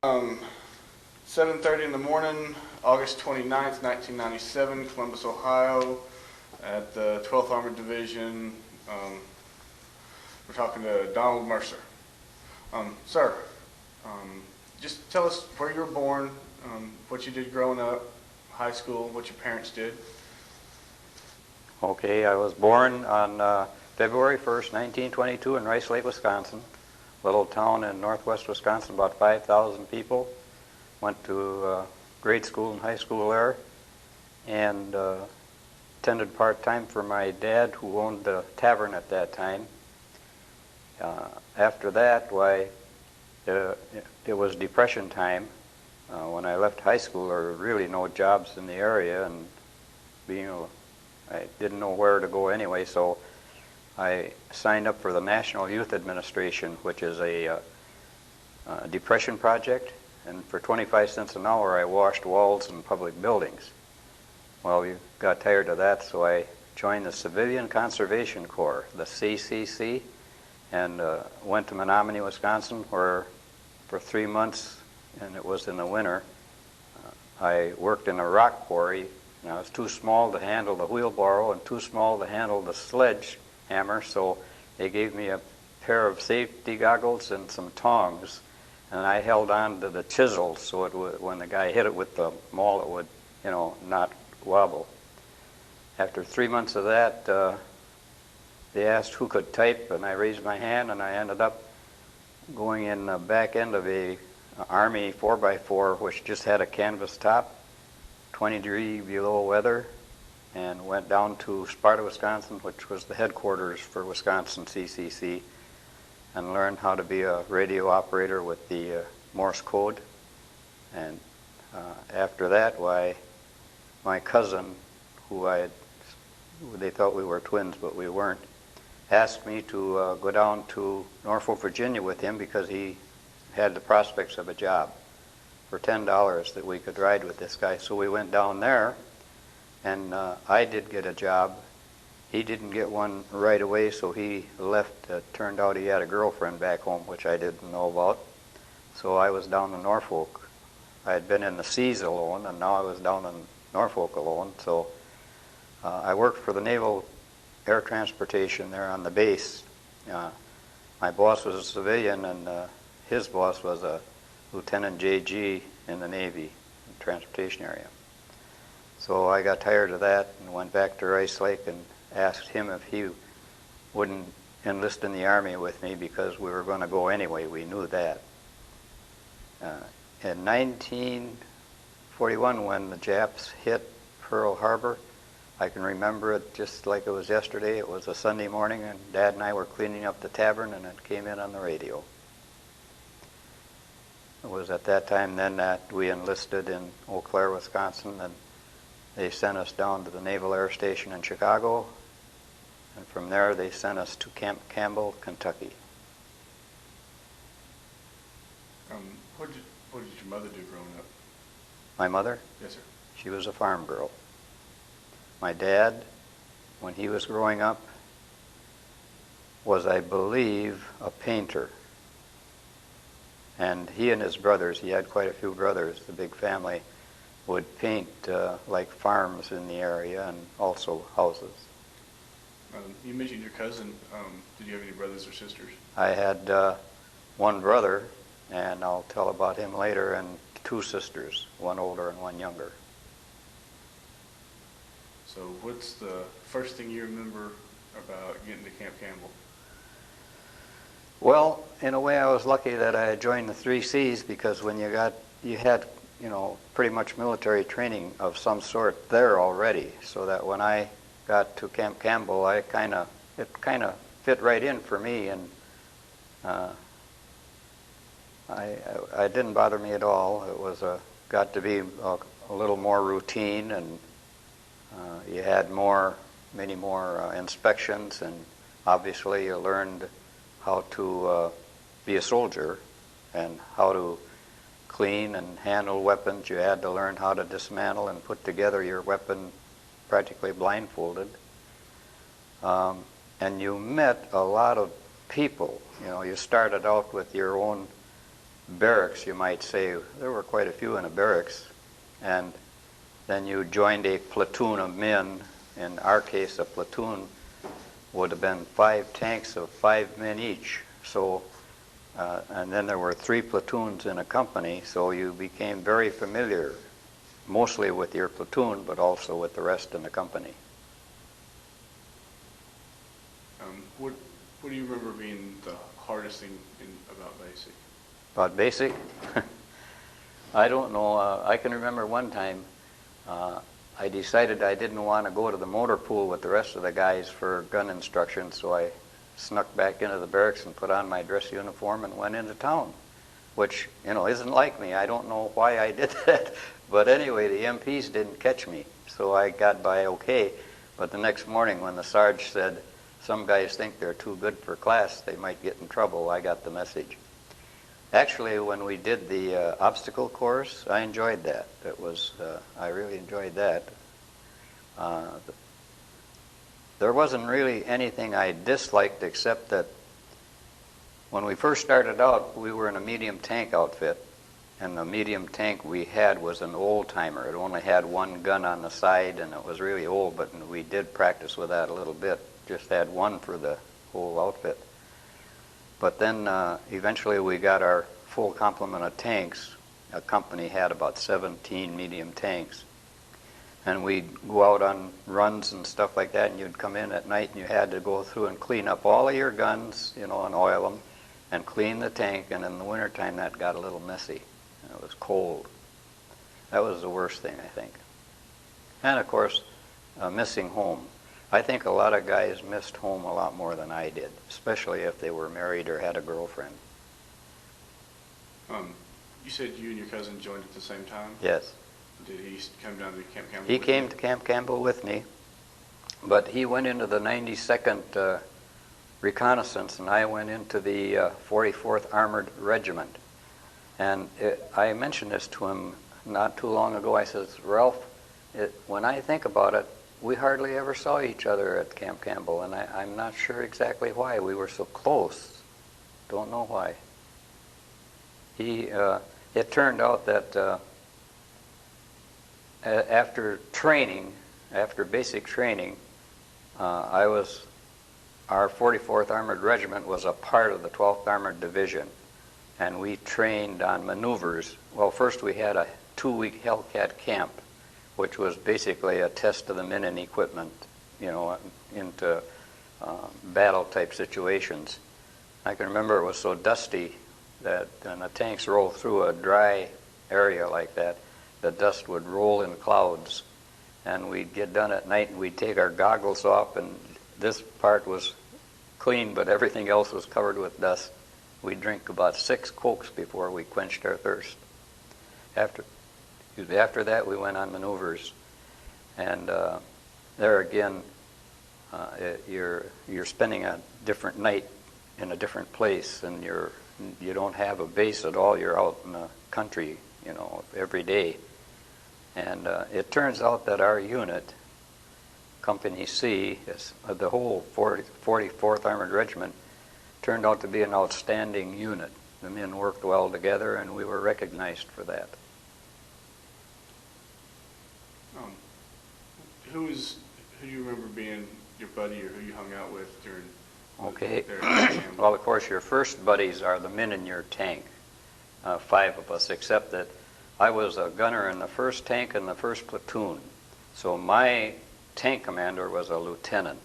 Um, 7:30 in the morning, August 29th, 1997, Columbus, Ohio, at the 12th Armored Division. We're talking to Donald Mercier. Sir, just tell us where you were born, what you did growing up, high school, what your parents did. Okay, I was born on February 1st, 1922 in Rice Lake, Wisconsin. Little town in northwest Wisconsin, about 5,000 people. Went to grade school and high school there, and attended part-time for my dad, who owned the tavern at that time. After that, it was Depression time. When I left high school, there were really no jobs in the area, and I didn't know where to go anyway, so I signed up for the National Youth Administration, which is a depression project, and for 25 cents an hour I washed walls in public buildings. Well, we got tired of that, so I joined the Civilian Conservation Corps, the CCC, and went to Menominee, Wisconsin, where for 3 months, and it was in the winter, I worked in a rock quarry. And I was too small to handle the wheelbarrow and too small to handle the sledgehammer, so they gave me a pair of safety goggles and some tongs, and I held on to the chisel so it would, when the guy hit it with the maul, it would, not wobble. After 3 months of that, they asked who could type, and I raised my hand, and I ended up going in the back end of a Army 4x4, which just had a canvas top, 20-degree below weather, and went down to Sparta, Wisconsin, which was the headquarters for Wisconsin CCC, and learned how to be a radio operator with the Morse code. And after that, my cousin, they thought we were twins, but we weren't, asked me to go down to Norfolk, Virginia with him because he had the prospects of a job for $10 that we could ride with this guy. So we went down there, and I did get a job. He didn't get one right away, so he left. It turned out he had a girlfriend back home, which I didn't know about. So I was down in Norfolk. I had been in the seas alone, and now I was down in Norfolk alone. So I worked for the Naval Air Transportation there on the base. My boss was a civilian, and his boss was a Lieutenant JG in the Navy, transportation area. So I got tired of that and went back to Rice Lake and asked him if he wouldn't enlist in the Army with me because we were going to go anyway. We knew that. In 1941, when the Japs hit Pearl Harbor, I can remember it just like it was yesterday. It was a Sunday morning, and Dad and I were cleaning up the tavern, and it came in on the radio. It was at that time then that we enlisted in Eau Claire, Wisconsin, and they sent us down to the Naval Air Station in Chicago, and from there they sent us to Camp Campbell, Kentucky. What did your mother do growing up? My mother? Yes, sir. She was a farm girl. My dad, when he was growing up, was, I believe, a painter. And he and his brothers, he had quite a few brothers, the big family, would paint like farms in the area and also houses. You mentioned your cousin. Did you have any brothers or sisters? I had one brother, and I'll tell about him later, and 2 sisters, one older and one younger. So what's the first thing you remember about getting to Camp Campbell? Well, in a way, I was lucky that I had joined the 3 Cs because when you had pretty much military training of some sort there already, so that when I got to Camp Campbell, it kind of fit right in for me, and I didn't bother me at all. It was got to be a little more routine, and you had many more inspections, and obviously you learned how to be a soldier and how to clean and handle weapons. You had to learn how to dismantle and put together your weapon practically blindfolded. And you met a lot of people. You started out with your own barracks, you might say. There were quite a few in a barracks. And then you joined a platoon of men. In our case, a platoon would have been 5 tanks of 5 men each. So, and then there were 3 platoons in a company, so you became very familiar, mostly with your platoon, but also with the rest in the company. What do you remember being the hardest thing about basic? About basic? I don't know. I can remember one time I decided I didn't want to go to the motor pool with the rest of the guys for gun instruction, so I snuck back into the barracks and put on my dress uniform and went into town, which, isn't like me. I don't know why I did that. But anyway, the MPs didn't catch me, so I got by okay. But the next morning when the Sarge said, some guys think they're too good for class, they might get in trouble, I got the message. Actually, when we did the obstacle course, I enjoyed that. I really enjoyed that. There wasn't really anything I disliked except that when we first started out, we were in a medium tank outfit, and the medium tank we had was an old-timer. It only had 1 gun on the side, and it was really old, but we did practice with that a little bit. Just had 1 for the whole outfit. But then eventually we got our full complement of tanks. A company had about 17 medium tanks. And we'd go out on runs and stuff like that, and you'd come in at night and you had to go through and clean up all of your guns, and oil them, and clean the tank, and in the wintertime that got a little messy. It was cold. That was the worst thing, I think. And of course, missing home. I think a lot of guys missed home a lot more than I did, especially if they were married or had a girlfriend. You said you and your cousin joined at the same time? Yes. Did he come down to Camp Campbell? He came to Camp Campbell with me, but he went into the 92nd Reconnaissance, and I went into the 44th Armored Regiment. And I mentioned this to him not too long ago. I said, Ralph, when I think about it, we hardly ever saw each other at Camp Campbell, and I'm not sure exactly why. We were so close. Don't know why. It turned out that after basic training, our 44th Armored Regiment was a part of the 12th Armored Division, and we trained on maneuvers. Well, first we had a 2-week Hellcat camp, which was basically a test of the men and equipment, into battle-type situations. I can remember it was so dusty that when the tanks rolled through a dry area like that, the dust would roll in clouds. And we'd get done at night, and we'd take our goggles off, and this part was clean, but everything else was covered with dust. We'd drink about 6 Cokes before we quenched our thirst. After that, we went on maneuvers, and there again, you're spending a different night in a different place, and you don't have a base at all. You're out in the country, every day. And it turns out that our unit, Company C, the whole 44th Armored Regiment, turned out to be an outstanding unit. The men worked well together, and we were recognized for that. Who do you remember being your buddy, or who you hung out with during? Okay. Well, of course, your first buddies are the men in your tank. 5 of us, except that I was a gunner in the 1st tank and the 1st platoon. So my tank commander was a lieutenant.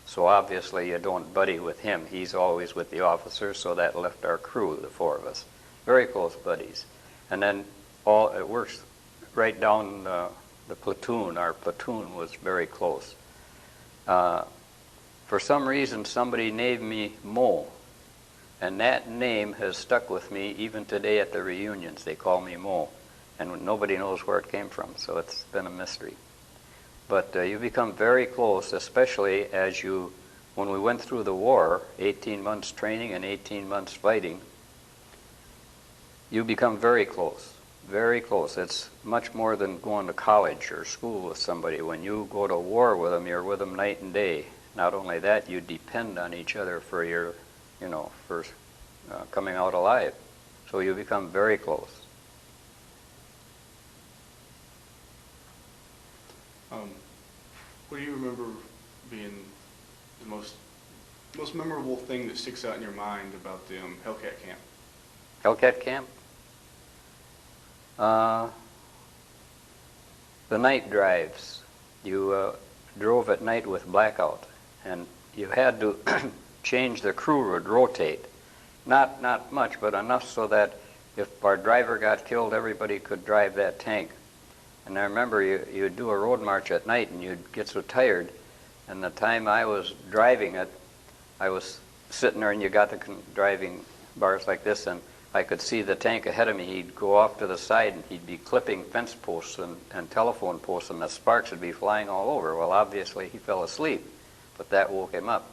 So obviously you don't buddy with him. He's always with the officers, so that left our crew, the 4 of us. Very close buddies. And then it works right down the platoon. Our platoon was very close. For some reason, somebody named me Mo, and that name has stuck with me even today at the reunions. They call me Mo, and nobody knows where it came from, so it's been a mystery. But you become very close, especially when we went through the war, 18 months training and 18 months fighting, you become very close. Very close. It's much more than going to college or school with somebody. When you go to war with them, you're with them night and day. Not only that, you depend on each other for your, for coming out alive. So you become very close. What do you remember being the most memorable thing that sticks out in your mind about the Hellcat camp? Hellcat camp? The night drives. You drove at night with blackout, and you had to change the crew would rotate. Not much, but enough so that if our driver got killed, everybody could drive that tank. And I remember you'd do a road march at night, and you'd get so tired. And the time I was driving it, I was sitting there, and you got the driving bars like this, and I could see the tank ahead of me. He'd go off to the side, and he'd be clipping fence posts and telephone posts, and the sparks would be flying all over. Well, obviously, he fell asleep, but that woke him up.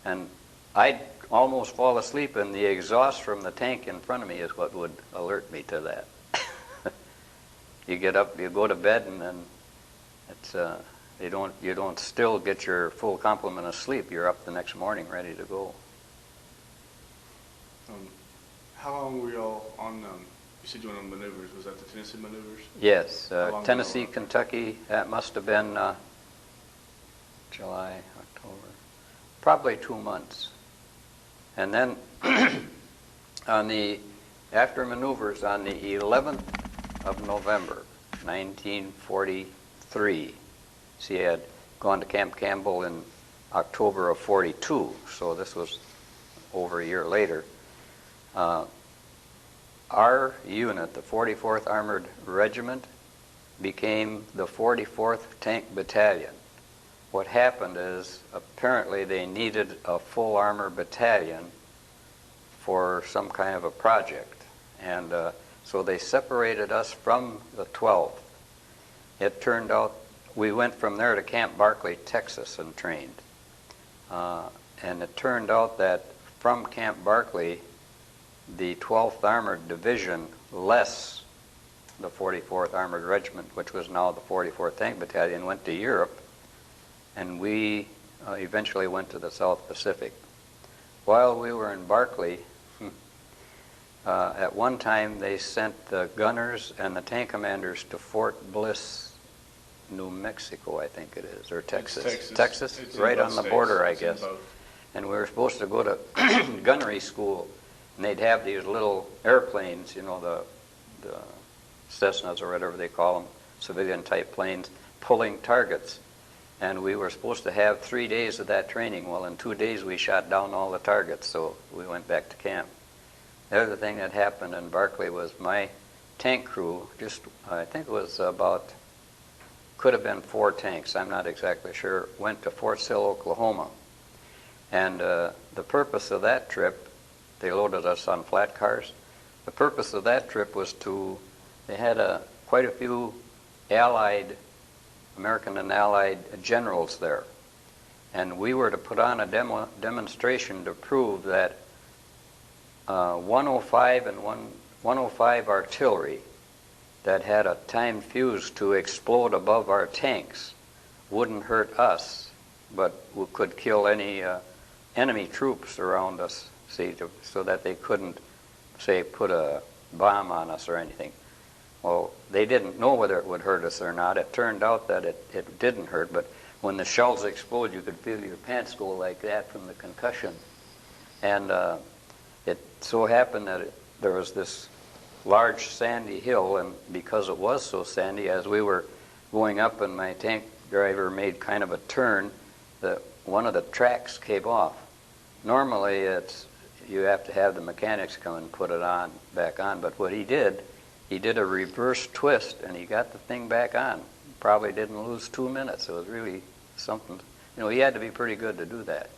And I'd almost fall asleep, and the exhaust from the tank in front of me is what would alert me to that. You get up, you go to bed, and then it's you don't still get your full complement of sleep. You're up the next morning ready to go. How long were you all on? You said you went on maneuvers. Was that the Tennessee maneuvers? Yes, How long Tennessee, were you Kentucky. That must have been July, October, probably 2 months. And then after maneuvers on the 11th of November, 1943. See, I had gone to Camp Campbell in October of 42, so this was over a year later. Our unit, the 44th Armored Regiment, became the 44th Tank Battalion. What happened is, apparently they needed a full armor battalion for some kind of a project. And so they separated us from the 12th. It turned out we went from there to Camp Barkley, Texas, and trained. And it turned out that from Camp Barkley, the 12th Armored Division, less the 44th Armored Regiment, which was now the 44th Tank Battalion, went to Europe, and we eventually went to the South Pacific. While we were in Barkley, at one time they sent the gunners and the tank commanders to Fort Bliss, New Mexico, I think it is, or Texas. Texas? It's right on the states. border, I It's in guess. both. And we were supposed to go to gunnery school, and they'd have these little airplanes, you know, the Cessnas or whatever they call them, civilian-type planes, pulling targets. And we were supposed to have 3 days of that training. Well, in 2 days we shot down all the targets, so we went back to camp. The other thing that happened in Barkley was my tank crew, I think it was could have been 4 tanks, I'm not exactly sure, went to Fort Sill, Oklahoma. And the purpose of that trip, they loaded us on flat cars. The purpose of that trip was they had quite a few American and Allied generals there. And we were to put on a demonstration to prove that 105 artillery that had a timed fuse to explode above our tanks wouldn't hurt us, but could kill any enemy troops around us, so that they couldn't, say, put a bomb on us or anything. Well, they didn't know whether it would hurt us or not. It turned out that it didn't hurt, but when the shells explode, you could feel your pants go like that from the concussion. And it so happened that there was this large sandy hill, and because it was so sandy, as we were going up and my tank driver made kind of a turn, one of the tracks came off. Normally you have to have the mechanics come and put it back on, but what he did a reverse twist, and he got the thing back on. Probably didn't lose 2 minutes. It was really something. You know, he had to be pretty good to do that.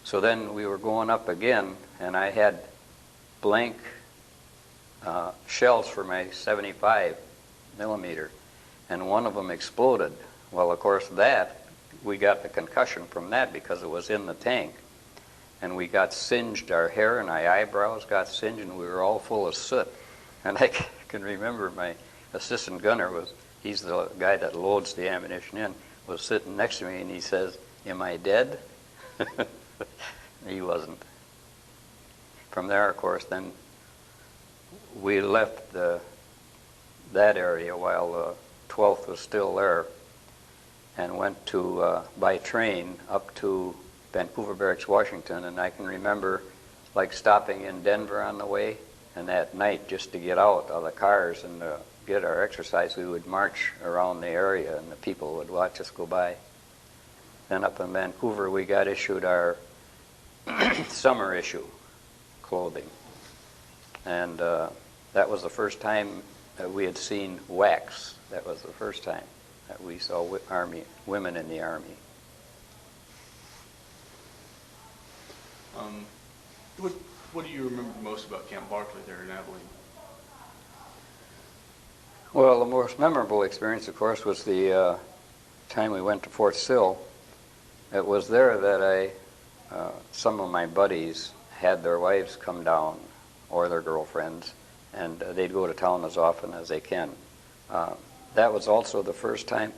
So then we were going up again, and I had blank shells for my 75 millimeter, and one of them exploded. Well, of course, we got the concussion from that because it was in the tank. And we got singed, our hair and our eyebrows got singed, and we were all full of soot. And I can remember my assistant gunner he's the guy that loads the ammunition in, was sitting next to me, and he says, "Am I dead?" He wasn't. From there, of course, then we left that area while the 12th was still there, and went to by train up to Vancouver Barracks, Washington. And I can remember like stopping in Denver on the way, and at night, just to get out of the cars and get our exercise, we would march around the area and the people would watch us go by. Then up in Vancouver, we got issued our summer issue clothing. And that was the first time that we had seen wax. That was the first time that we saw women in the Army. What do you remember most about Camp Barkley there in Abilene? Well, the most memorable experience, of course, was the time we went to Fort Sill. It was there that some of my buddies had their wives come down, or their girlfriends, and they'd go to town as often as they can. That was also the first time,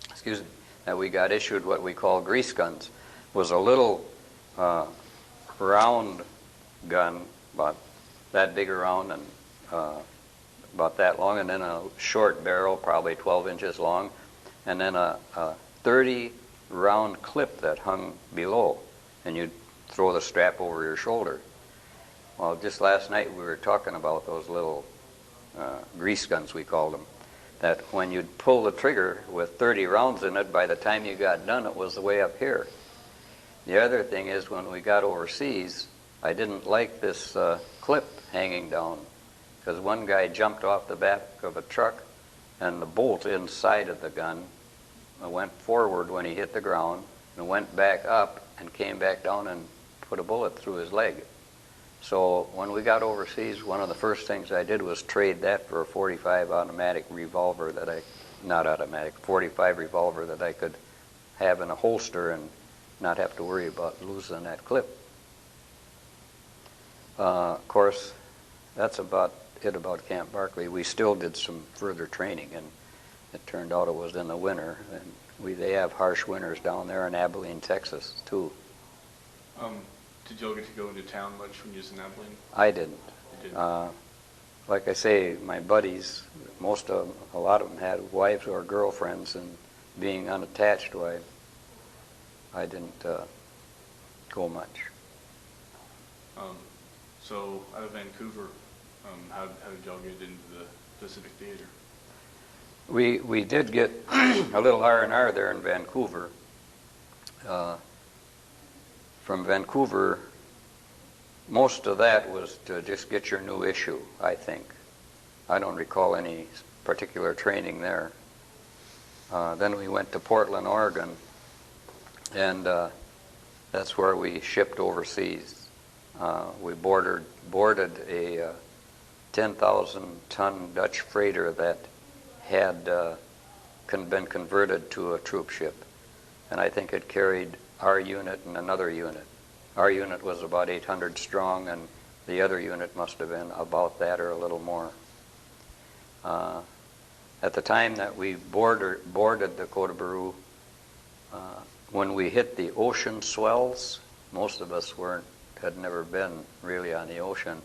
excuse me, that we got issued what we call grease guns. It was a little round gun, about that big around and about that long, and then a short barrel, probably 12 inches long, and then a 30 round clip that hung below, and you'd throw the strap over your shoulder. Well, just last night we were talking about those little grease guns, we called them, that when you'd pull the trigger with 30 rounds in it, by the time you got done, it was way up here. The other thing is, when we got overseas, I didn't like this clip hanging down, because one guy jumped off the back of a truck, and the bolt inside of the gun went forward when he hit the ground, and went back up and came back down and put a bullet through his leg. So when we got overseas, one of the first things I did was trade that for a 45 automatic revolver that 45 revolver that I could have in a holster and not have to worry about losing that clip. Of course, that's about it about Camp Barkley. We still did some further training, and it turned out it was in the winter, and they have harsh winters down there in Abilene, Texas, too. Did you all get to go into town much when you was in Abilene? I didn't. You didn't? Like I say, my buddies, a lot of them had wives or girlfriends, and being unattached, I didn't go much. So out of Vancouver, how did y'all get into the Pacific Theater? We did get a little R&R there in Vancouver. From Vancouver, most of that was to just get your new issue, I think. I don't recall any particular training there. Then we went to Portland, Oregon, and that's where we shipped overseas. We boarded a 10,000-ton Dutch freighter that had been converted to a troop ship, and I think it carried our unit and another unit. Our unit was about 800 strong, and the other unit must have been about that or a little more. At the time that we boarded the Côte Barou, when we hit the ocean swells, most of us had never been really on the ocean,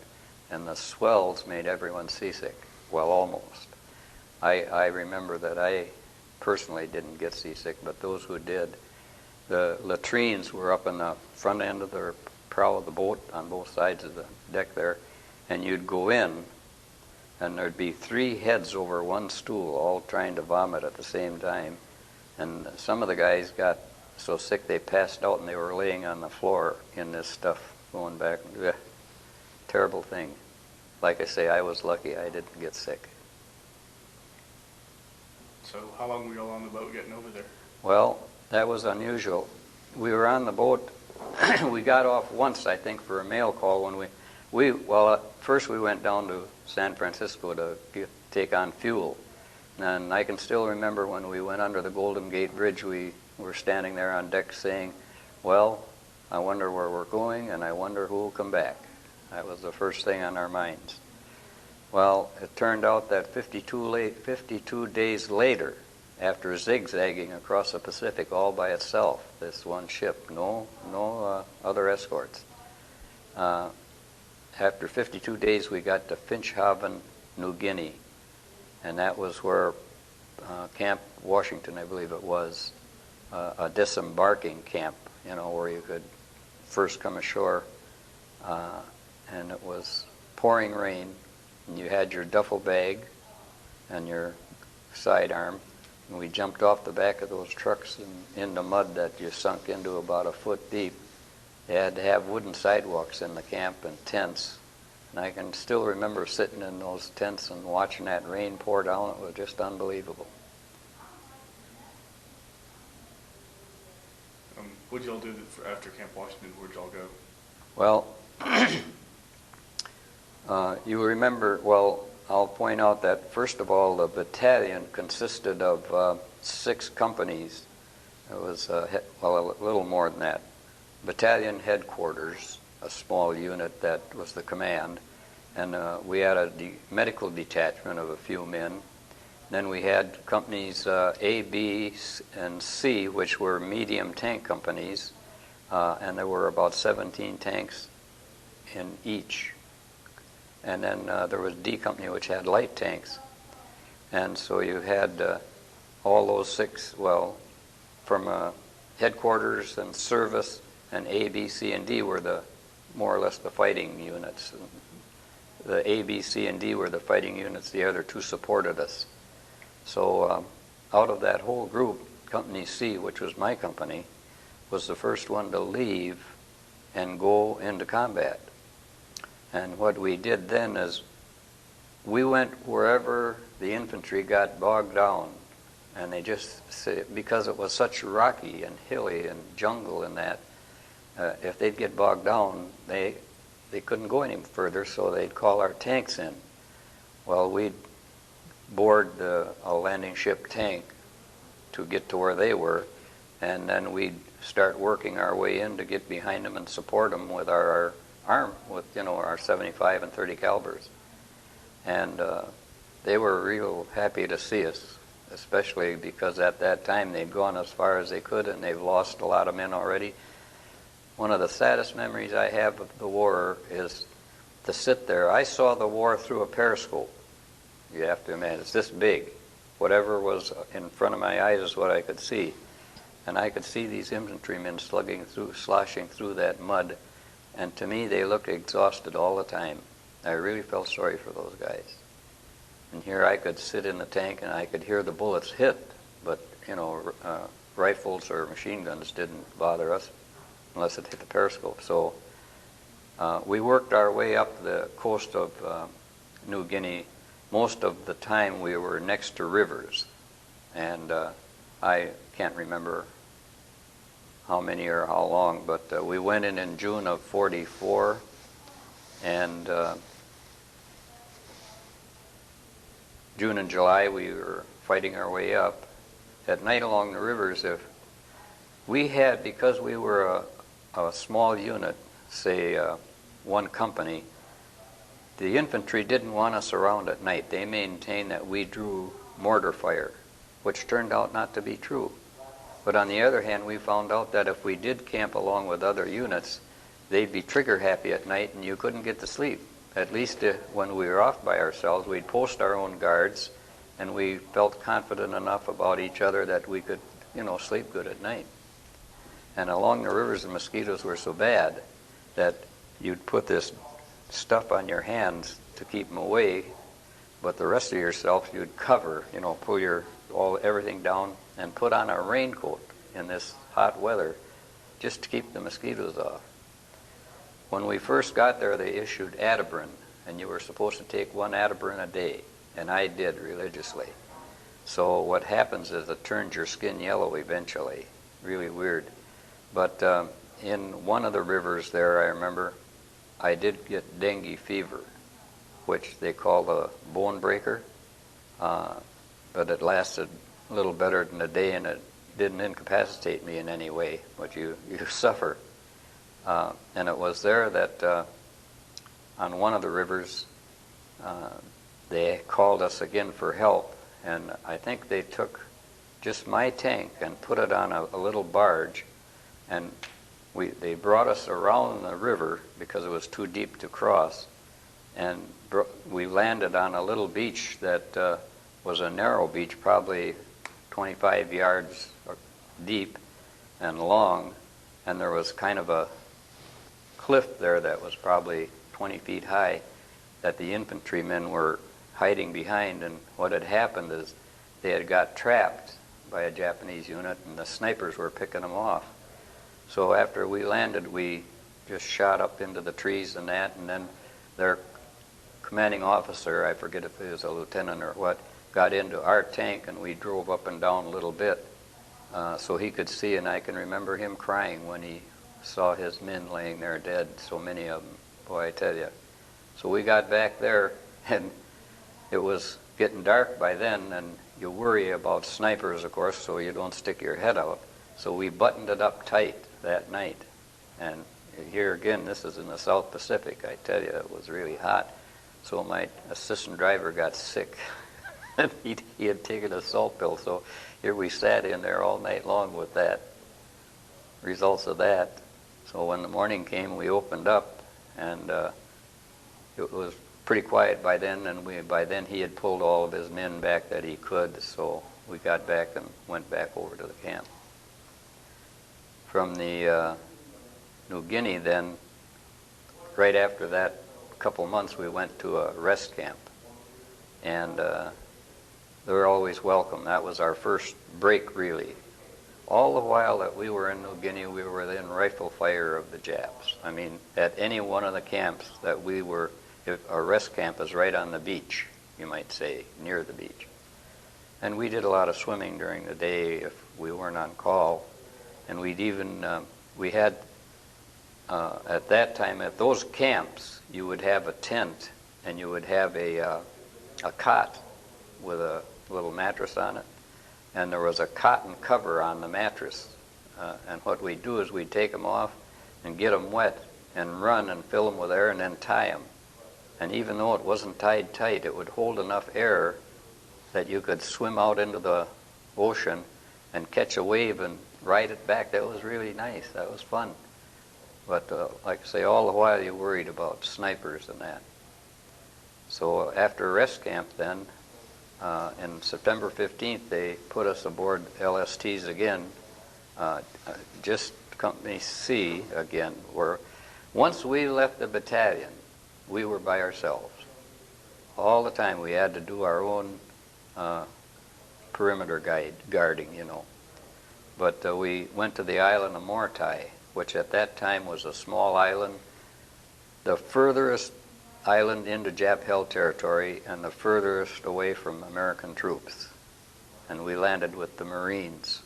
and the swells made everyone seasick. Well, almost. I remember that I personally didn't get seasick, but those who did. The latrines were up in the front end of the prow of the boat on both sides of the deck there, and you'd go in, and there'd be 3 heads over one stool, all trying to vomit at the same time. And some of the guys got so sick they passed out, and they were laying on the floor in this stuff going back. Ugh. Terrible thing. Like I say, I was lucky I didn't get sick. So how long were you all on the boat getting over there? Well, that was unusual. We were on the boat. We got off once, I think, for a mail call when first we went down to San Francisco to take on fuel. And I can still remember when we went under the Golden Gate Bridge, we were standing there on deck saying, well, I wonder where we're going, and I wonder who will come back. That was the first thing on our minds. Well, it turned out that 52 days later, after zigzagging across the Pacific all by itself, this one ship, no other escorts, after 52 days, we got to Finchhaven, New Guinea, and that was where Camp Washington, I believe it was, a disembarking camp, where you could first come ashore, and it was pouring rain, and you had your duffel bag and your sidearm, and we jumped off the back of those trucks and in the mud that you sunk into about a foot deep. They had to have wooden sidewalks in the camp and tents, and I can still remember sitting in those tents and watching that rain pour down. It was just unbelievable. What did y'all do after Camp Washington? Where'd y'all go? Well, you remember, I'll point out that, first of all, the battalion consisted of 6 companies. It was, a little more than that. Battalion headquarters, a small unit that was the command, and we had a medical detachment of a few men. Then we had companies A, B, and C, which were medium tank companies, and there were about 17 tanks in each. And then there was D company, which had light tanks. And so you had all those 6, from headquarters and service, and A, B, C, and D were more or less the fighting units. The A, B, C, and D were the fighting units. The other 2 supported us. So out of that whole group, Company C, which was my company, was the first one to leave and go into combat. And what we did then is we went wherever the infantry got bogged down. And they just, because it was such rocky and hilly and jungle in that, if they'd get bogged down, they couldn't go any further, so they'd call our tanks in. Well, we'd board a landing ship tank to get to where they were, and then we'd start working our way in to get behind them and support them with our arm, with our 75 and 30 calibers. And they were real happy to see us, especially because at that time they'd gone as far as they could, and they've lost a lot of men already. One of the saddest memories I have of the war is to sit there. I saw the war through a periscope. You have to imagine, it's this big. Whatever was in front of my eyes is what I could see. And I could see these infantrymen sloshing through that mud. And to me, they looked exhausted all the time. I really felt sorry for those guys. And here I could sit in the tank and I could hear the bullets hit, but, rifles or machine guns didn't bother us unless it hit the periscope. So we worked our way up the coast of New Guinea. Most of the time we were next to rivers, and I can't remember how many or how long, but we went in June of '44, and June and July we were fighting our way up. At night along the rivers, if we had, because we were a small unit, say 1 company, the infantry didn't want us around at night. They maintained that we drew mortar fire, which turned out not to be true. But on the other hand, we found out that if we did camp along with other units, they'd be trigger happy at night and you couldn't get to sleep. At least when we were off by ourselves, we'd post our own guards, and we felt confident enough about each other that we could, sleep good at night. And along the rivers, the mosquitoes were so bad that you'd put this stuff on your hands to keep them away, but the rest of yourself you'd cover, pull everything down and put on a raincoat in this hot weather just to keep the mosquitoes off. When we first got there, they issued Atibrin, and you were supposed to take 1 Atibrin a day, and I did religiously. So what happens is it turns your skin yellow eventually. Really weird. But in one of the rivers there, I remember, I did get dengue fever, which they call the bone breaker, but it lasted a little better than a day, and it didn't incapacitate me in any way, but you suffer. And it was there that on one of the rivers, they called us again for help, and I think they took just my tank and put it on a little barge and they brought us around the river because it was too deep to cross, and we landed on a little beach that was a narrow beach, probably 25 yards deep and long, and there was kind of a cliff there that was probably 20 feet high that the infantrymen were hiding behind, and what had happened is they had got trapped by a Japanese unit, and the snipers were picking them off. So after we landed, we just shot up into the trees and that, and then their commanding officer, I forget if he was a lieutenant or what, got into our tank, and we drove up and down a little bit so he could see, and I can remember him crying when he saw his men laying there dead, so many of them. Boy, I tell you. So we got back there, and it was getting dark by then, and you worry about snipers, of course, so you don't stick your head out. So we buttoned it up tight that night. And here again, this is in the South Pacific. I tell you, it was really hot. So my assistant driver got sick. And he had taken a salt pill. So here we sat in there all night long with that, results of that. So when the morning came, we opened up, and it was pretty quiet by then, and by then he had pulled all of his men back that he could, so we got back and went back over to the camp. From the New Guinea then, right after that couple months, we went to a rest camp, and they were always welcome. That was our first break, really. All the while that we were in New Guinea, we were within rifle fire of the Japs. I mean, at any one of the camps that we were, if our rest camp is right on the beach, you might say, near the beach. And we did a lot of swimming during the day if we weren't on call. And we'd even, we had, at that time, at those camps, you would have a tent, and you would have a cot with a little mattress on it. And there was a cotton cover on the mattress. And what we'd do is we'd take them off and get them wet and run and fill them with air and then tie them. And even though it wasn't tied tight, it would hold enough air that you could swim out into the ocean and catch a wave and ride it back. That was really nice. That was fun. But like I say, all the while you worried about snipers and that. So after rest camp then, in September 15th, they put us aboard LSTs again, just Company C again, where once we left the battalion, we were by ourselves. All the time we had to do our own perimeter guarding, you know. But we went to the island of Mortai, which at that time was a small island, the furthest island into Jap-held territory and the furthest away from American troops. And we landed with the Marines.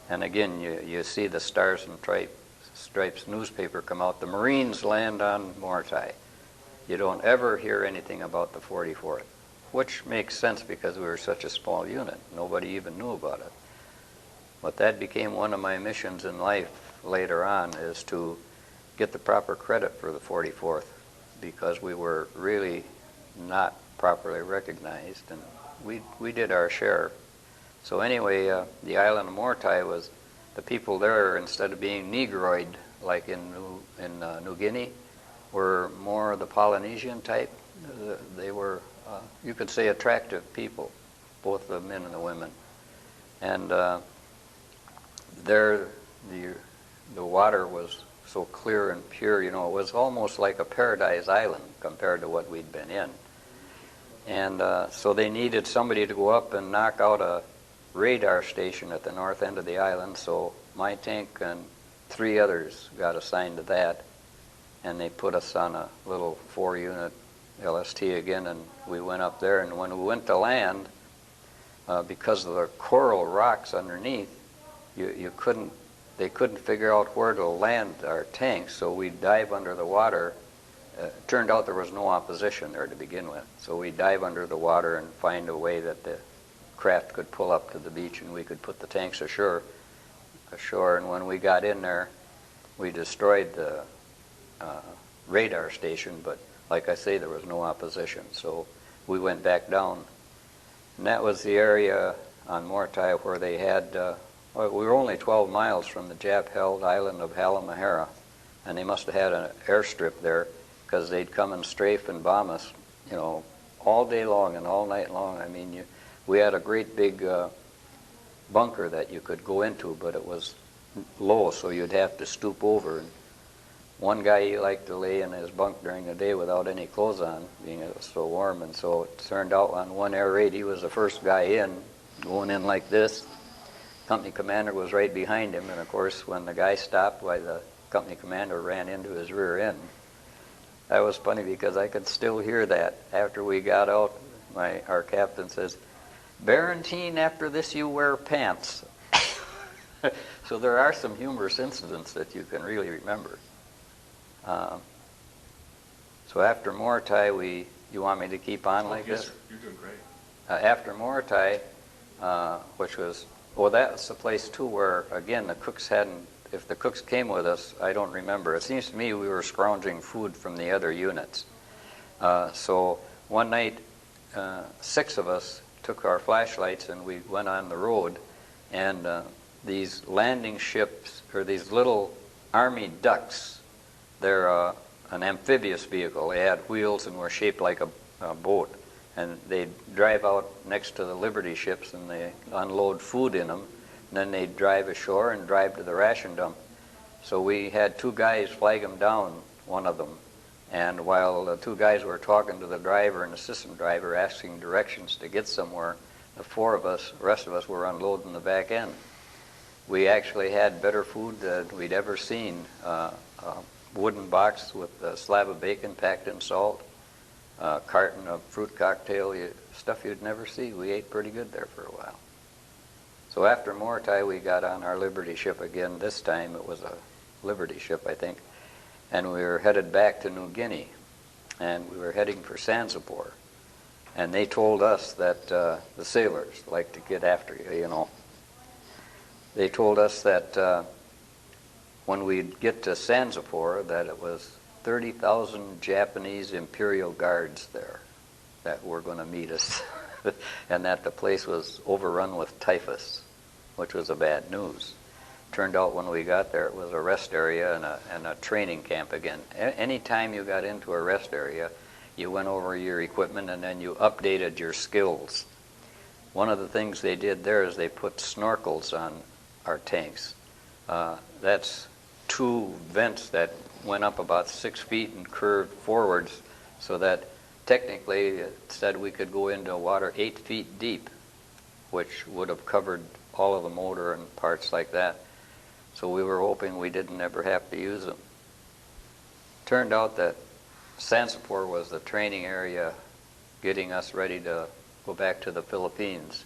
And again, you see the Stars and Stripes newspaper come out. The Marines land on Mortai. You don't ever hear anything about the 44th, which makes sense because we were such a small unit. Nobody even knew about it. But that became one of my missions in life later on, is to get the proper credit for the 44th, because we were really not properly recognized, and we did our share. So anyway, the island of Mortai was, the people there, instead of being Negroid like in New Guinea, were more the Polynesian type. They were, you could say, attractive people, both the men and the women. And there, the water was so clear and pure, you know, it was almost like a paradise island compared to what we'd been in. And so they needed somebody to go up and knock out a radar station at the north end of the island, so my tank and 3 others got assigned to that, and they put us on a little 4-unit LST again, and we went up there, and when we went to land, because of the coral rocks underneath, they couldn't figure out where to land our tanks, so we'd dive under the water. It turned out there was no opposition there to begin with, so we'd dive under the water and find a way that the craft could pull up to the beach and we could put the tanks ashore. And when we got in there, we destroyed the radar station, but like I say, there was no opposition, so we went back down. And that was the area on Mortai where they had Well, we were only 12 miles from the Jap-held island of Halmahera, and they must have had an airstrip there because they'd come and strafe and bomb us, all day long and all night long. I mean, we had a great big bunker that you could go into, but it was low, so you'd have to stoop over. And one guy, he liked to lay in his bunk during the day without any clothes on, being it was so warm, and so it turned out on one air raid, he was the first guy in, going in like this. Company commander was right behind him, and of course, when the guy stopped, why, the company commander ran into his rear end. That was funny because I could still hear that after we got out. Our captain says, "Barentine, after this you wear pants." So there are some humorous incidents that you can really remember. So after Morotai, you want me to keep on like yes, this? Sir. You're doing great. After Morotai, which was, that's the place too where, again, the cooks hadn't, if the cooks came with us, I don't remember. It seems to me we were scrounging food from the other units. So one night, 6 of us took our flashlights and we went on the road, and these landing ships, or these little Army ducks, they're an amphibious vehicle. They had wheels and were shaped like a boat. And they'd drive out next to the Liberty ships and they unload food in them. And then they'd drive ashore and drive to the ration dump. So we had 2 guys flag them down, one of them. And while the 2 guys were talking to the driver and assistant driver, asking directions to get somewhere, the 4 of us, the rest of us, were unloading the back end. We actually had better food than we'd ever seen. A wooden box with a slab of bacon packed in salt, a carton of fruit cocktail, stuff you'd never see. We ate pretty good there for a while. So after Morotai, we got on our Liberty ship again. This time it was a Liberty ship, I think. And we were headed back to New Guinea. And we were heading for Zanzibar. And they told us that the sailors like to get after you, They told us that when we'd get to Zanzibar, that it was 30,000 Japanese Imperial Guards there that were going to meet us, and that the place was overrun with typhus, which was a bad news. Turned out when we got there, it was a rest area and a training camp again. Any time you got into a rest area, you went over your equipment and then you updated your skills. One of the things they did there is they put snorkels on our tanks. That's 2 vents that went up about 6 feet and curved forwards, so that technically it said we could go into water 8 feet deep, which would have covered all of the motor and parts like that. So we were hoping we didn't ever have to use them. Turned out that Zanzibar was the training area getting us ready to go back to the Philippines.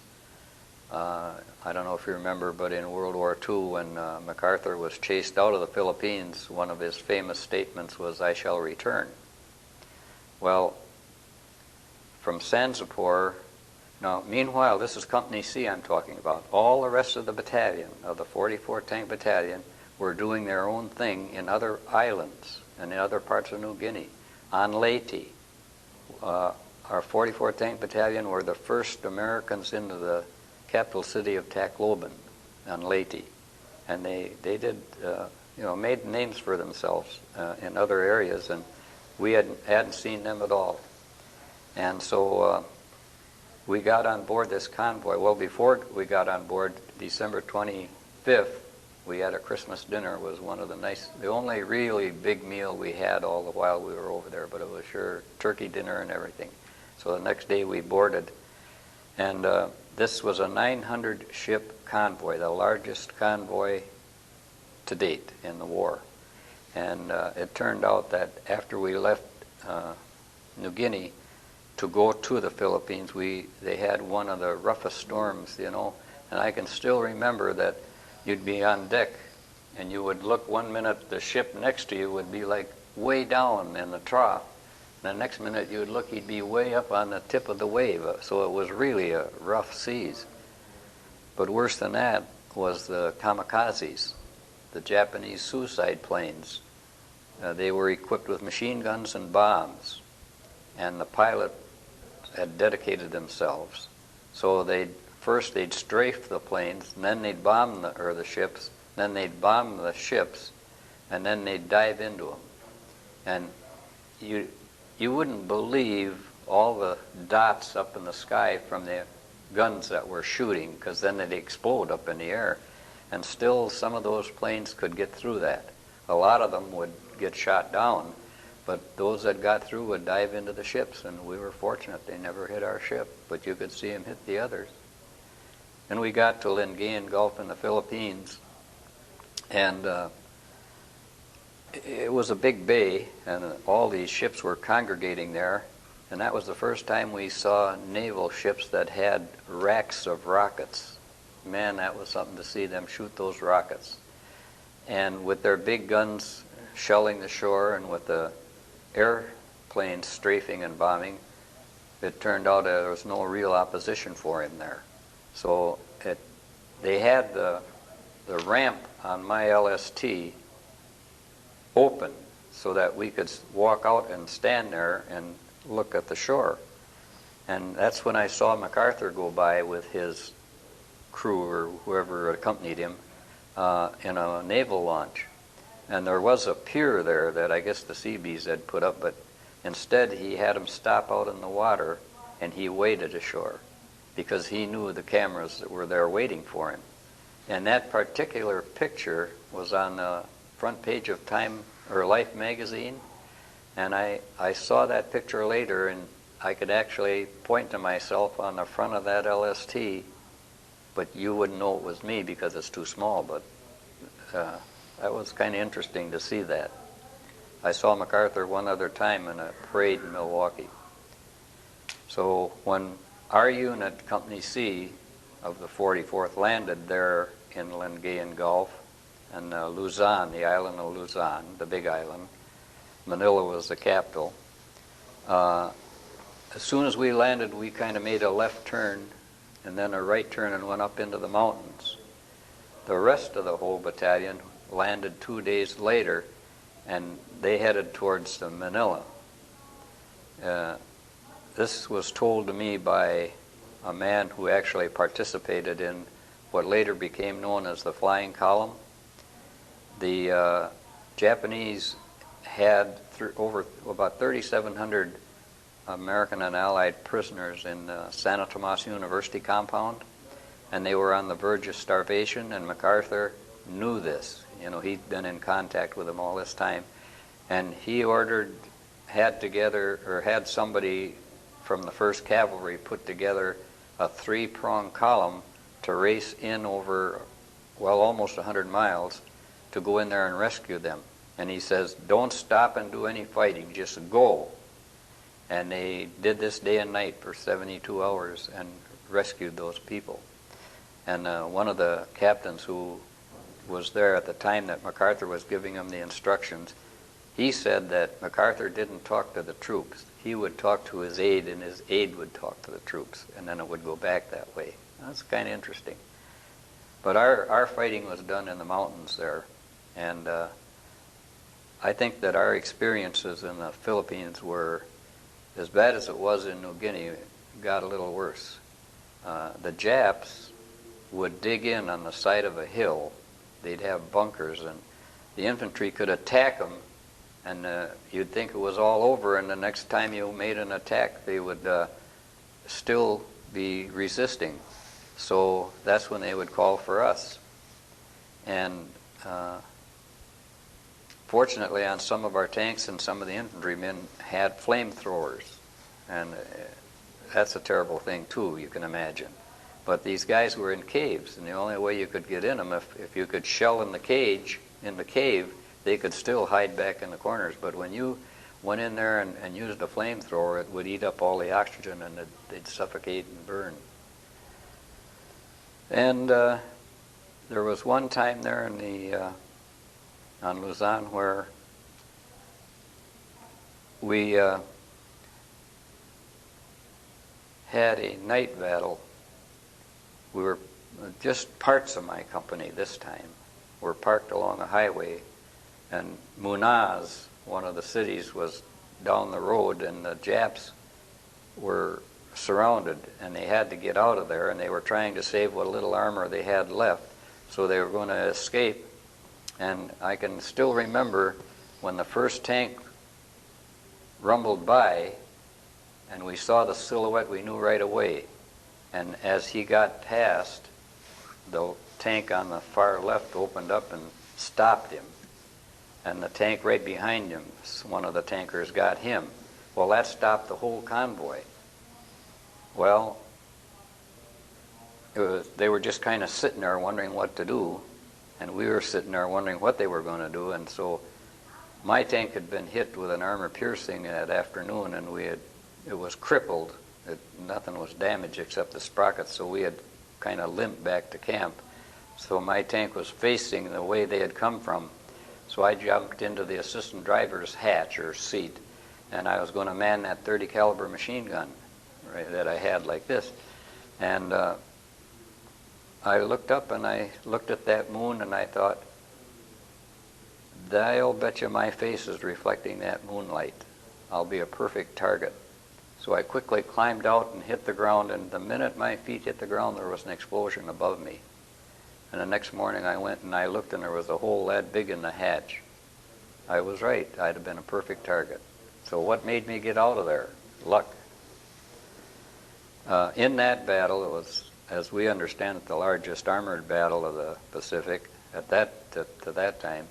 I don't know if you remember, but in World War II, when MacArthur was chased out of the Philippines, one of his famous statements was, "I shall return." Well, from Zanzibar, now, meanwhile, this is Company C I'm talking about. All the rest of the battalion, of the 44th Tank Battalion, were doing their own thing in other islands and in other parts of New Guinea. On Leyte, our 44th Tank Battalion were the first Americans into the capital city of Tacloban on Leyte, and they did made names for themselves in other areas, and we hadn't seen them at all. And so we got on board this convoy. Well, before we got on board, December 25th, we had a Christmas dinner. It was the only really big meal we had all the while we were over there, but it was sure turkey dinner and everything. So the next day we boarded, and this was a 900-ship convoy, the largest convoy to date in the war. And it turned out that after we left New Guinea to go to the Philippines, they had one of the roughest storms, and I can still remember that you'd be on deck and you would look one minute, the ship next to you would be like way down in the trough. The next minute you would look, he'd be way up on the tip of the wave. So it was really a rough seas. But worse than that was the kamikazes, the Japanese suicide planes. They were equipped with machine guns and bombs, and the pilot had dedicated themselves. So they'd first they'd strafe the planes, and then they'd bomb the ships, then they'd bomb the ships, and then they'd dive into them. And you wouldn't believe all the dots up in the sky from the guns that were shooting, because then they'd explode up in the air. And still some of those planes could get through that. A lot of them would get shot down, but those that got through would dive into the ships, and we were fortunate they never hit our ship, but you could see them hit the others. And we got to Lingayen Gulf in the Philippines, and it was a big bay, and all these ships were congregating there, and that was the first time we saw naval ships that had racks of rockets. Man, that was something to see them shoot those rockets. And with their big guns shelling the shore, and with the airplanes strafing and bombing, it turned out there was no real opposition for him there. So they had the ramp on my LST open so that we could walk out and stand there and look at the shore. And that's when I saw MacArthur go by with his crew or whoever accompanied him in a naval launch. And there was a pier there that I guess the Seabees had put up, but instead he had them stop out in the water and he waded ashore because he knew the cameras that were there waiting for him. And that particular picture was on the front page of Time or Life magazine, and I saw that picture later, and I could actually point to myself on the front of that LST, but you wouldn't know it was me because it's too small. But that was kind of interesting to see that. I saw MacArthur one other time in a parade in Milwaukee. So when our unit, Company C of the 44th, landed there in Lingayen Gulf, and Luzon, the island of Luzon, the big island, Manila was the capital. As soon as we landed, we kind of made a left turn and then a right turn and went up into the mountains. The rest of the whole battalion landed 2 days later, and they headed towards the Manila. This was told to me by a man who actually participated in what later became known as the Flying Column. The Japanese had over about 3,700 American and Allied prisoners in the Santo Tomas University compound, and they were on the verge of starvation, and MacArthur knew this. You know, he'd been in contact with them all this time, and he had somebody from the 1st Cavalry put together a 3-pronged column to race in over, well, almost 100 miles to go in there and rescue them. And he says, don't stop and do any fighting, just go. And they did this day and night for 72 hours and rescued those people. And one of the captains who was there at the time that MacArthur was giving him the instructions, he said that MacArthur didn't talk to the troops. He would talk to his aide, and his aide would talk to the troops, and then it would go back that way. That's kind of interesting. But our fighting was done in the mountains there, and I think that our experiences in the Philippines were as bad as it was in New Guinea. It got a little worse. The Japs would dig in on the side of a hill. They'd have bunkers, and the infantry could attack them, and you'd think it was all over, and the next time you made an attack, they would still be resisting. So that's when they would call for us. And fortunately, on some of our tanks and some of the infantrymen had flamethrowers, and that's a terrible thing too, you can imagine. But these guys were in caves, and the only way you could get in them, if you could shell in the cave, they could still hide back in the corners. But when you went in there and used a flamethrower, it would eat up all the oxygen, and they'd suffocate and burn. And there was one time there on Luzon where we had a night battle. We were just parts of my company this time were parked along a highway, and one of the cities, was down the road, and the Japs were surrounded, and they had to get out of there, and they were trying to save what little armor they had left, so they were going to escape. And I can still remember when the first tank rumbled by, and we saw the silhouette, we knew right away. And as he got past, the tank on the far left opened up and stopped him. And the tank right behind him, one of the tankers got him. Well, that stopped the whole convoy. Well, they were just kind of sitting there wondering what to do, and we were sitting there wondering what they were going to do. And so my tank had been hit with an armor piercing that afternoon, and it was crippled. Nothing was damaged except the sprockets, so we had kind of limped back to camp. So my tank was facing the way they had come from. So I jumped into the assistant driver's hatch or seat, and I was going to man that 30 caliber machine gun, right, that I had like this. And I looked up and I looked at that moon and I thought, I'll bet you my face is reflecting that moonlight. I'll be a perfect target. So I quickly climbed out and hit the ground, and the minute my feet hit the ground, there was an explosion above me. And the next morning I went and I looked, and there was a hole that big in the hatch. I was right. I'd have been a perfect target. So what made me get out of there? Luck. In that battle, it was, as we understand it, the largest armored battle of the Pacific at that time.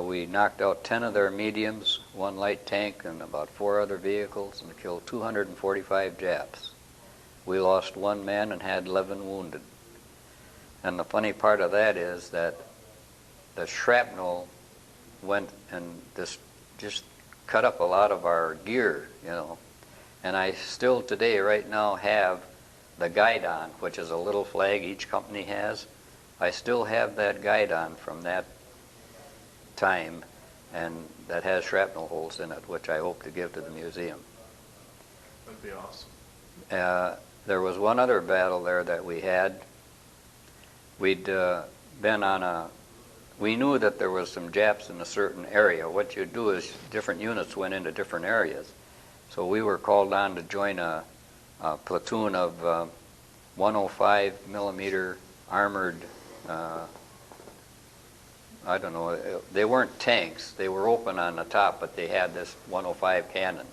We knocked out 10 of their mediums, 1 light tank, and about 4 other vehicles, and killed 245 Japs. We lost 1 man and had 11 wounded. And the funny part of that is that the shrapnel went and just cut up a lot of our gear, you know. And I still today, right now, have the guidon, which is a little flag each company has. I still have that guidon from that time, and that has shrapnel holes in it, which I hope to give to the museum. That'd be awesome. There was one other battle there that we had. We'd been on we knew that there was some Japs in a certain area. What you do is different units went into different areas. So we were called on to join a platoon of 105 millimeter armored, I don't know, they weren't tanks. They were open on the top, but they had this 105 cannon,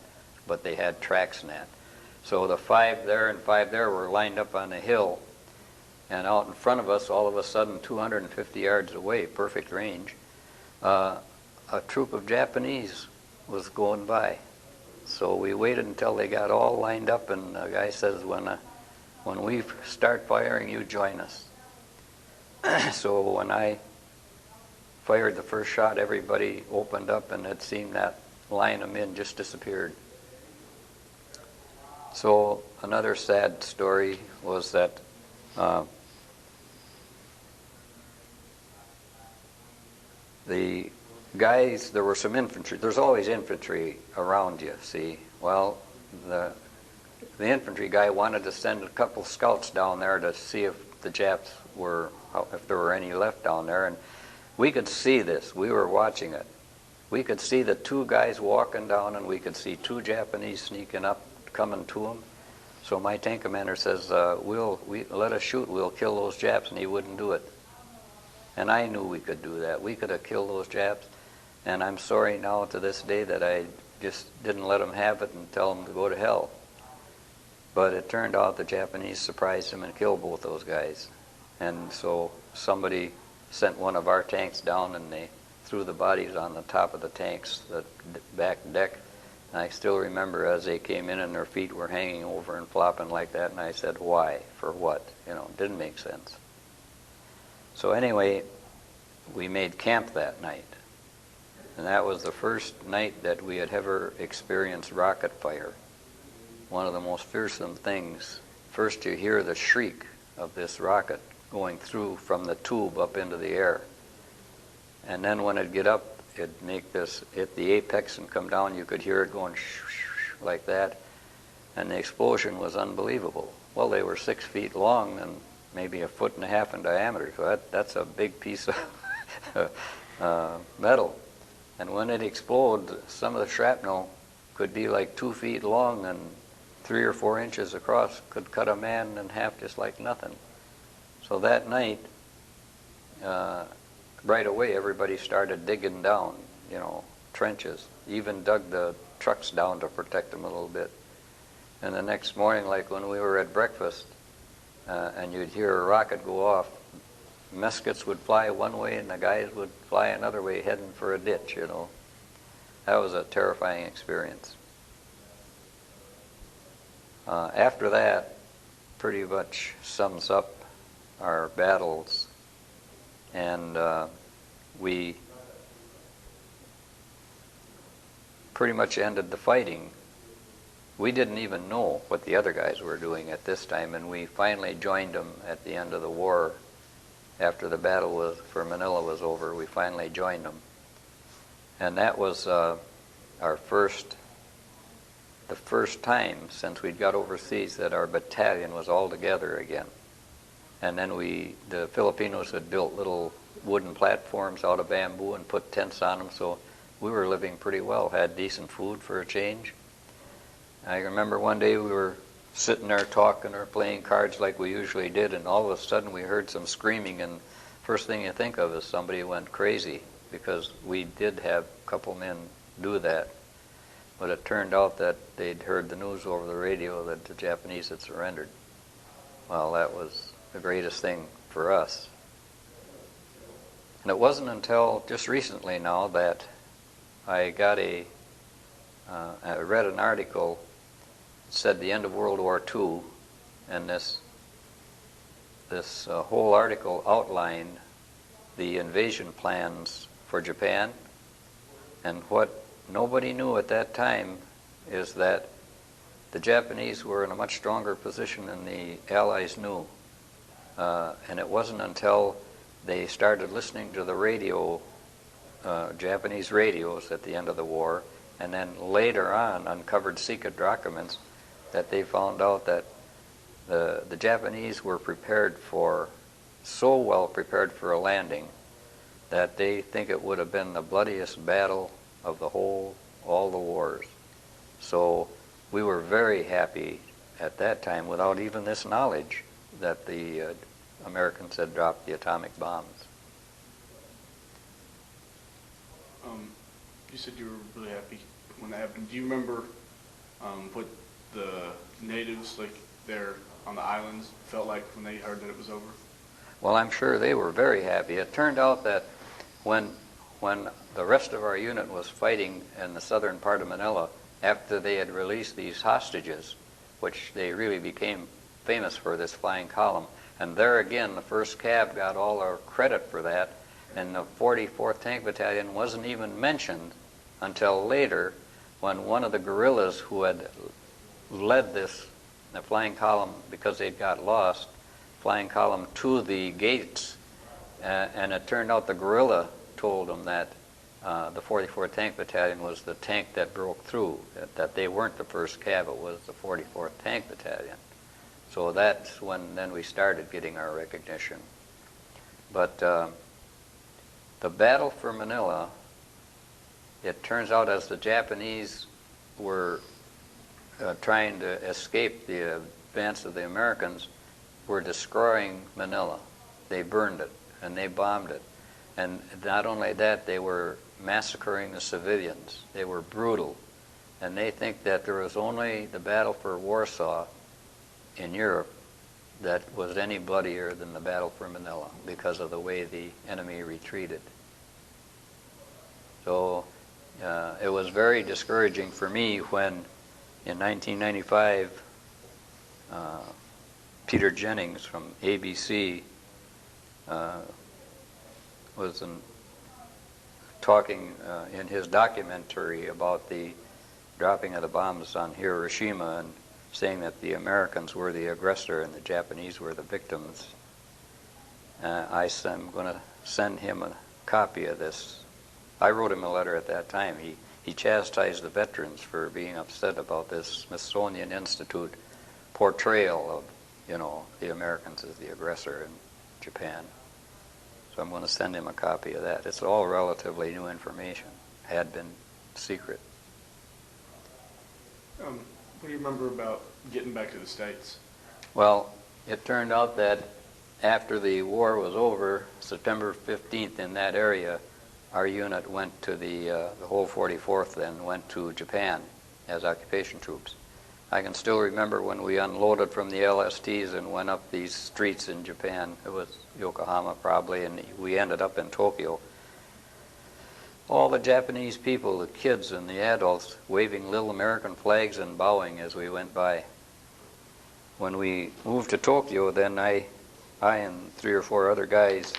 but they had tracks in that. So the 5 there and 5 there were lined up on the hill, and out in front of us, all of a sudden, 250 yards away, perfect range, a troop of Japanese was going by. So we waited until they got all lined up, and the guy says, when we start firing, you join us. So when I fired the first shot, everybody opened up, and it seemed that line of men just disappeared. So another sad story was that the guys, there were some infantry. There's always infantry around you, see. Well, the infantry guy wanted to send a couple scouts down there to see if the Japs if there were any left down there, and we could see this. We were watching it. We could see the 2 guys walking down, and we could see 2 Japanese sneaking up, coming to them. So my tank commander says, let us shoot, we'll kill those Japs, and he wouldn't do it. And I knew we could do that. We could have killed those Japs, and I'm sorry now to this day that I just didn't let them have it and tell them to go to hell. But it turned out the Japanese surprised them and killed both those guys. And so somebody sent one of our tanks down, and they threw the bodies on the top of the tanks, the back deck. And I still remember as they came in and their feet were hanging over and flopping like that, and I said, why? For what? You know, it didn't make sense. So anyway, we made camp that night. And that was the first night that we had ever experienced rocket fire. One of the most fearsome things. First you hear the shriek of this rocket going through from the tube up into the air. And then when it'd get up, it'd make this, hit the apex and come down. You could hear it going like that. And the explosion was unbelievable. Well, they were 6 feet long and maybe 1.5 feet in diameter. So that's a big piece of metal. And when it exploded, some of the shrapnel could be like 2 feet long and 3 or 4 inches across could cut a man in half just like nothing. So that night, right away, everybody started digging down, trenches. Even dug the trucks down to protect them a little bit. And the next morning, like when we were at breakfast, and you'd hear a rocket go off, muskets would fly one way and the guys would fly another way heading for a ditch, That was a terrifying experience. After that, pretty much sums up our battles, and we pretty much ended the fighting. We didn't even know what the other guys were doing at this time, and we finally joined them at the end of the war. After the battle for Manila was over, we finally joined them. And that was the first time since we'd got overseas that our battalion was all together again. And then the Filipinos had built little wooden platforms out of bamboo and put tents on them, so we were living pretty well, had decent food for a change. I remember one day we were sitting there talking or playing cards like we usually did, and all of a sudden we heard some screaming, and first thing you think of is somebody went crazy, because we did have a couple men do that. But it turned out that they'd heard the news over the radio that the Japanese had surrendered. Well, that was the greatest thing for us. And it wasn't until just recently now that I read an article that said the end of World War II, and this whole article outlined the invasion plans for Japan. And what nobody knew at that time is that the Japanese were in a much stronger position than the Allies knew. And it wasn't until they started listening to the radio, Japanese radios at the end of the war, and then later on uncovered secret documents, that they found out that the Japanese were so well prepared for a landing, that they think it would have been the bloodiest battle of all the wars. So we were very happy at that time, without even this knowledge, that the Americans had dropped the atomic bombs. You said you were really happy when that happened. Do you remember what the natives, like there on the islands, felt like when they heard that it was over? Well, I'm sure they were very happy. It turned out that when the rest of our unit was fighting in the southern part of Manila, after they had released these hostages, which they really became famous for, this flying column, and there again the 1st Cav got all our credit for that, and the 44th Tank Battalion wasn't even mentioned until later, when one of the guerrillas who had led the flying column, because they'd got lost, flying column to the gates, and it turned out the guerrilla told them that the 44th Tank Battalion was the tank that broke through, that they weren't the 1st Cav, it was the 44th Tank Battalion. So that's when then we started getting our recognition. But the battle for Manila, it turns out as the Japanese were trying to escape the advance of the Americans, were destroying Manila. They burned it and they bombed it. And not only that, they were massacring the civilians. They were brutal. And they think that there was only the battle for Warsaw in Europe that was any bloodier than the battle for Manila, because of the way the enemy retreated. So it was very discouraging for me when in 1995 Peter Jennings from ABC was talking in his documentary about the dropping of the bombs on Hiroshima, and saying that the Americans were the aggressor and the Japanese were the victims. I'm going to send him a copy of this. I wrote him a letter at that time. He chastised the veterans for being upset about this Smithsonian Institute portrayal of, the Americans as the aggressor in Japan. So I'm going to send him a copy of that. It's all relatively new information. Had been secret. What do you remember about getting back to the States? Well, it turned out that after the war was over, September 15th in that area, our unit went to the whole 44th then went to Japan as occupation troops. I can still remember when we unloaded from the LSTs and went up these streets in Japan. It was Yokohama probably, and we ended up in Tokyo. All the Japanese people, the kids and the adults, waving little American flags and bowing as we went by. When we moved to Tokyo, then I and 3 or 4 other guys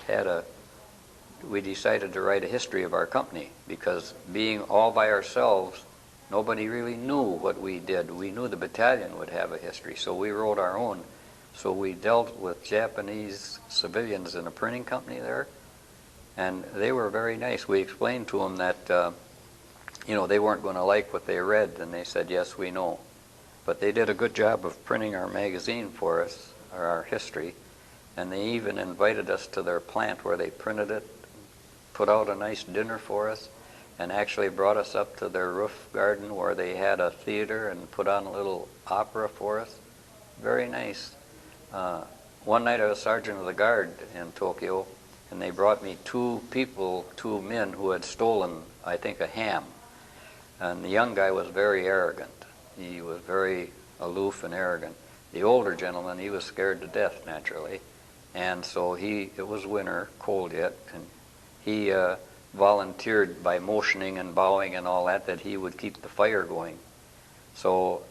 we decided to write a history of our company, because being all by ourselves, nobody really knew what we did. We knew the battalion would have a history, so we wrote our own. So we dealt with Japanese civilians in a printing company there, and they were very nice. We explained to them that, they weren't going to like what they read, and they said, yes, we know. But they did a good job of printing our magazine for us, or our history, and they even invited us to their plant where they printed it, put out a nice dinner for us, and actually brought us up to their roof garden where they had a theater and put on a little opera for us. Very nice. One night I was sergeant of the guard in Tokyo, and they brought me 2 men who had stolen, I think, a ham. And the young guy was very arrogant. He was very aloof and arrogant. The older gentleman, he was scared to death, naturally. And so it was winter, cold yet, and he volunteered by motioning and bowing and all that he would keep the fire going. So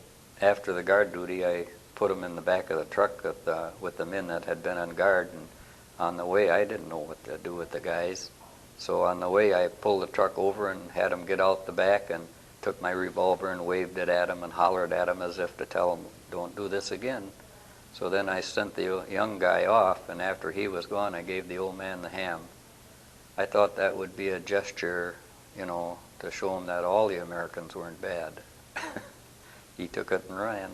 after the guard duty, I put him in the back of the truck with the men that had been on guard, and on the way I didn't know what to do with the guys. So on the way I pulled the truck over and had him get out the back and took my revolver and waved it at him and hollered at him as if to tell him, don't do this again. So then I sent the young guy off, and after he was gone, I gave the old man the ham. I thought that would be a gesture, to show him that all the Americans weren't bad. He took it and ran.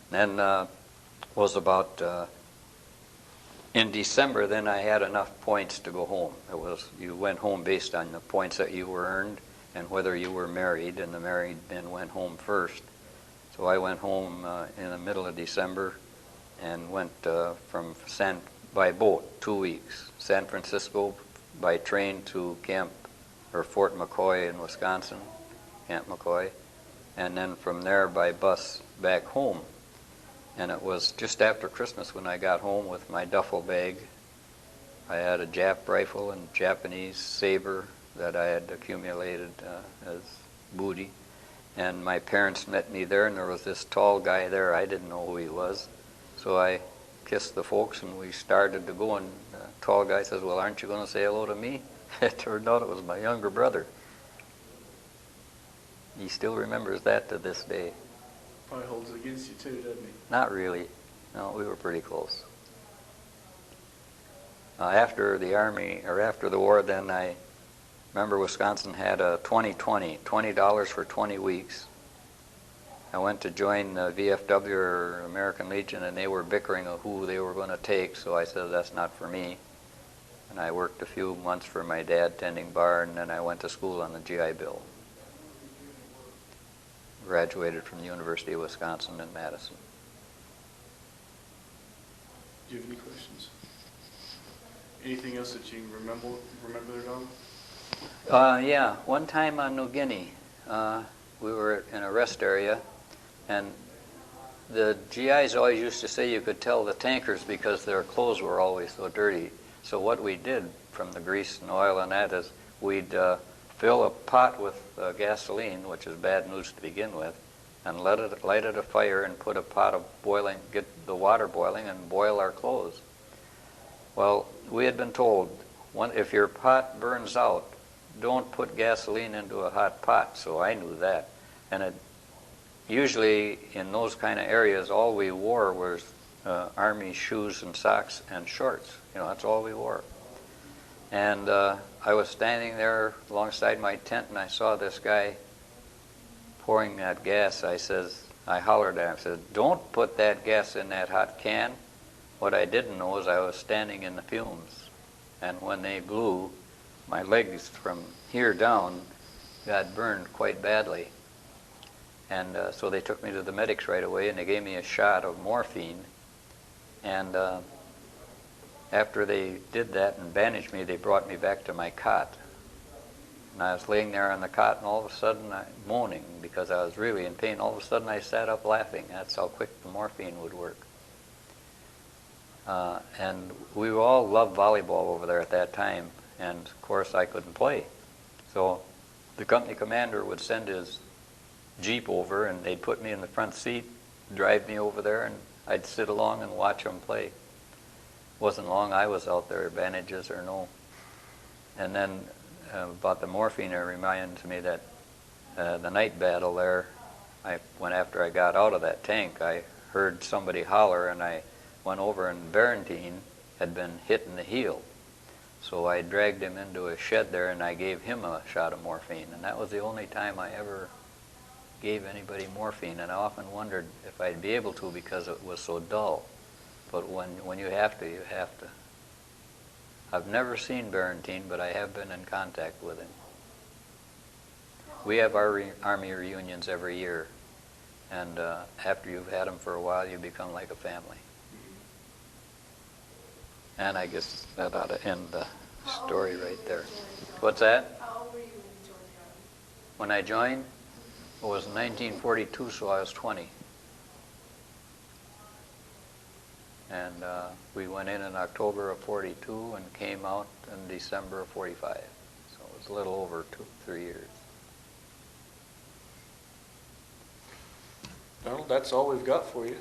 Then was about, in December, then I had enough points to go home. You went home based on the points that you were earned and whether you were married, and the married men went home first. So I went home in the middle of December and went by boat 2 weeks. San Francisco by train to Fort McCoy in Wisconsin, Camp McCoy, and then from there by bus back home. And it was just after Christmas when I got home with my duffel bag. I had a Jap rifle and Japanese saber that I had accumulated as booty. And my parents met me there, and there was this tall guy there. I didn't know who he was. So I kissed the folks, and we started to go, and the tall guy says, well, aren't you going to say hello to me? It turned out it was my younger brother. He still remembers that to this day. Probably holds it against you too, doesn't he? Not really. No, we were pretty close. After the war, then I remember Wisconsin had a 20-20, $20 for 20 weeks. I went to join the VFW, or American Legion, and they were bickering of who they were going to take, so I said, that's not for me. And I worked a few months for my dad tending bar, and then I went to school on the GI Bill. Graduated from the University of Wisconsin in Madison. Do you have any questions? Anything else that you remember there, Don? Yeah, one time on New Guinea, we were in a rest area, and the GIs always used to say you could tell the tankers because their clothes were always so dirty. So what we did from the grease and oil and that is we'd fill a pot with gasoline, which is bad news to begin with, and lighted a fire and put a pot of boiling, get the water boiling and boil our clothes. Well, we had been told, if your pot burns out, don't put gasoline into a hot pot, so I knew that. And usually in those kind of areas, all we wore was army shoes and socks and shorts. That's all we wore. And I was standing there alongside my tent, and I saw this guy pouring that gas. I hollered at him, I said, don't put that gas in that hot can. What I didn't know is I was standing in the fumes. And when they blew, my legs from here down got burned quite badly. And so they took me to the medics right away, and they gave me a shot of morphine. And after they did that and bandaged me, they brought me back to my cot. And I was laying there on the cot, and all of a sudden, moaning because I was really in pain. All of a sudden, I sat up laughing. That's how quick the morphine would work. And we all loved volleyball over there at that time. And, of course, I couldn't play. So the company commander would send his Jeep over, and they'd put me in the front seat, drive me over there, and I'd sit along and watch them play. Wasn't long I was out there, bandages or no. And then about the morphine, it reminds me that the night battle there, when after I got out of that tank, I heard somebody holler, and I went over, and Barentine had been hit in the heel. So I dragged him into a shed there, and I gave him a shot of morphine. And that was the only time I ever gave anybody morphine. And I often wondered if I'd be able to because it was so dull. But when you have to, you have to. I've never seen Barentine, but I have been in contact with him. We have our Army reunions every year. And after you've had them for a while, you become like a family. And I guess that ought to end the story right there. What's that? How old were you when you joined the Army? When I joined, it was 1942, so I was 20. And we went in October of 42 and came out in December of 45. So it was a little over 3 years. Donald, that's all we've got for you.